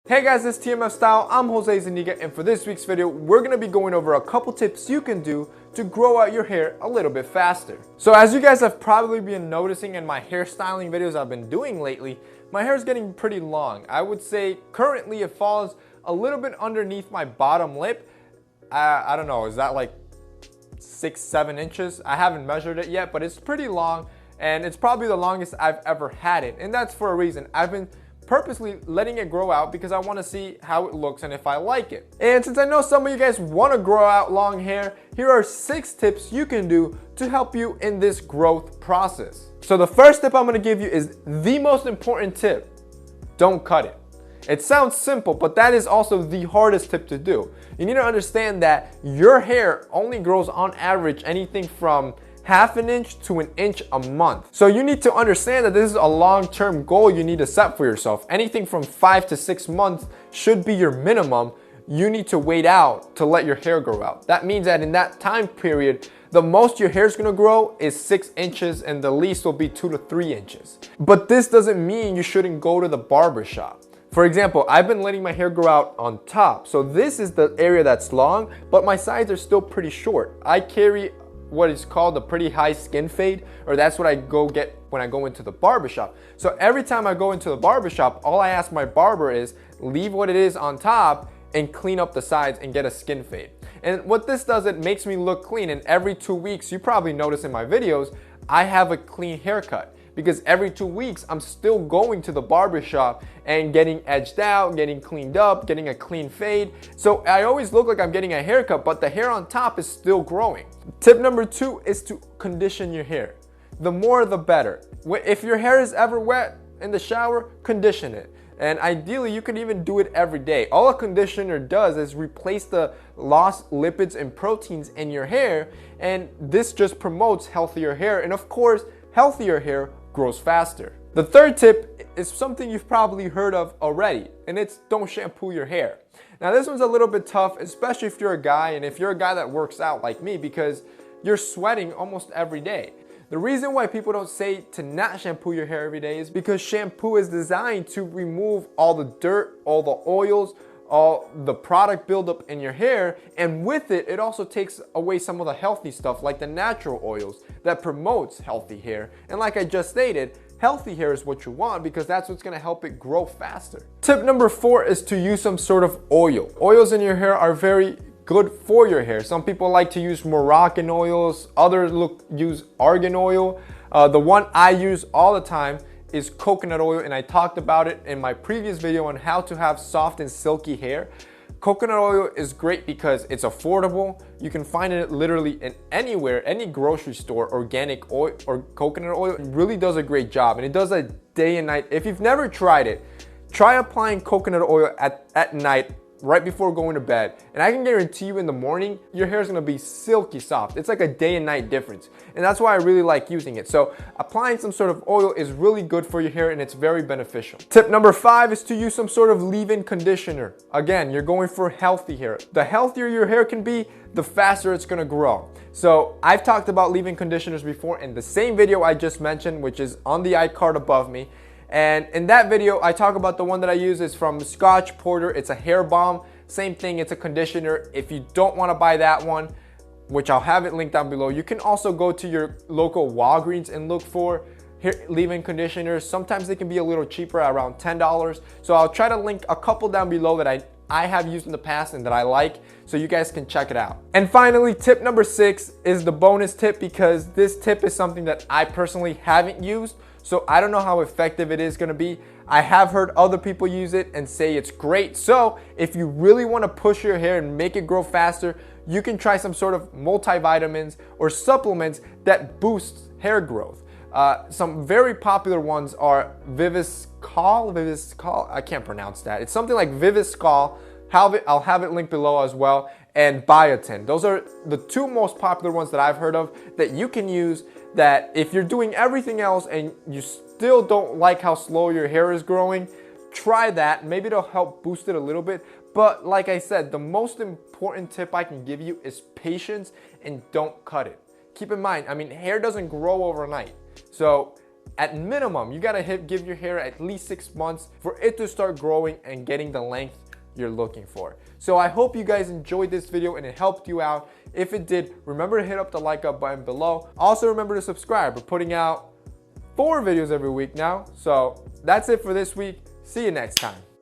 Hey guys, it's TMF Style. I'm Jose Zuniga, and for this week's video, we're going to be going over a couple tips you can do to grow out your hair a little bit faster. So as you guys have probably been noticing in my hairstyling videos I've been doing lately, my hair is getting pretty long. I would say currently it falls a little bit underneath my bottom lip. I don't know, is that like 6-7 inches? I haven't measured it yet, but it's pretty long, and it's probably the longest I've ever had it. And that's for a reason. I've been purposely letting it grow out because I want to see how it looks and if I like it. And since I know some of you guys want to grow out long hair, here are 6 tips you can do to help you in this growth process. So the first tip I'm going to give you is the most important tip. Don't cut it. It sounds simple, but that is also the hardest tip to do. You need to understand that your hair only grows on average anything from ½ an inch to an inch a month. So you need to understand that this is a long-term goal you need to set for yourself. Anything from 5 to 6 months should be your minimum. You need to wait out to let your hair grow out. That means that in that time period, the most your hair is going to grow is 6 inches and the least will be 2 to 3 inches. But this doesn't mean you shouldn't go to the barber shop. For example, I've been letting my hair grow out on top. So this is the area that's long, but my sides are still pretty short. I carry what is called a pretty high skin fade, or that's what I go get when I go into the barbershop. So every time I go into the barbershop, all I ask my barber is leave what it is on top and clean up the sides and get a skin fade. And what this does, it makes me look clean. And every 2 weeks, you probably notice in my videos, I have a clean haircut. Because every 2 weeks, I'm still going to the barbershop and getting edged out, getting cleaned up, getting a clean fade. So I always look like I'm getting a haircut, but the hair on top is still growing. Tip number 2 is to condition your hair. The more, the better. If your hair is ever wet in the shower, condition it. And ideally, you can even do it every day. All a conditioner does is replace the lost lipids and proteins in your hair, and this just promotes healthier hair. And of course, healthier hair grows faster. The third tip is something you've probably heard of already, and it's don't shampoo your hair. Now this one's a little bit tough, especially if you're a guy and if you're a guy that works out like me, because you're sweating almost every day. The reason why people don't say to not shampoo your hair every day is because shampoo is designed to remove all the dirt, all the oils, all the product buildup in your hair, and with it, it also takes away some of the healthy stuff like the natural oils that promotes healthy hair. And like I just stated, healthy hair is what you want because that's what's going to help it grow faster. Tip number 4 is to use some sort of oil. Oils in your hair are very good for your hair. Some people like to use Moroccan oils, others use Argan oil. The one I use all the time is coconut oil, and I talked about it in my previous video on how to have soft and silky hair. Coconut oil is great because it's affordable. You can find it literally in anywhere, any grocery store. Organic oil or coconut oil, it really does a great job, and it does a day and night. If you've never tried it, try applying coconut oil at night right before going to bed, and I can guarantee you in the morning your hair is going to be silky soft. It's like a day and night difference, and that's why I really like using it. So applying some sort of oil is really good for your hair, and it's very beneficial. Tip number 5 is to use some sort of leave-in conditioner. Again, you're going for healthy hair. The healthier your hair can be, the faster it's going to grow. So I've talked about leave-in conditioners before in the same video I just mentioned, which is on the iCard above me. And in that video, I talk about the one that I use is from Scotch Porter. It's a hair balm. Same thing, it's a conditioner. If you don't want to buy that one, which I'll have it linked down below, you can also go to your local Walgreens and look for leave-in conditioners. Sometimes they can be a little cheaper, around $10. So I'll try to link a couple down below that I have used in the past and that I like, so you guys can check it out. And finally, tip number 6 is the bonus tip, because this tip is something that I personally haven't used. So I don't know how effective it is going to be. I have heard other people use it and say it's great. So if you really want to push your hair and make it grow faster, you can try some sort of multivitamins or supplements that boost hair growth. Some very popular ones are Viviscal, I can't pronounce that. It's something like Viviscal. I'll have it linked below as well, and Biotin. Those are the 2 most popular ones that I've heard of that you can use, that if you're doing everything else and you still don't like how slow your hair is growing, try that. Maybe it'll help boost it a little bit. But like I said, the most important tip I can give you is patience, and don't cut it. Keep in mind, I mean, hair doesn't grow overnight. So At minimum, you gotta give your hair at least 6 months for it to start growing and getting the length you're looking for. So I hope you guys enjoyed this video and it helped you out. If it did, remember to hit up the like up button below. Also remember to subscribe. We're putting out 4 videos every week now. So that's it for this week. See you next time.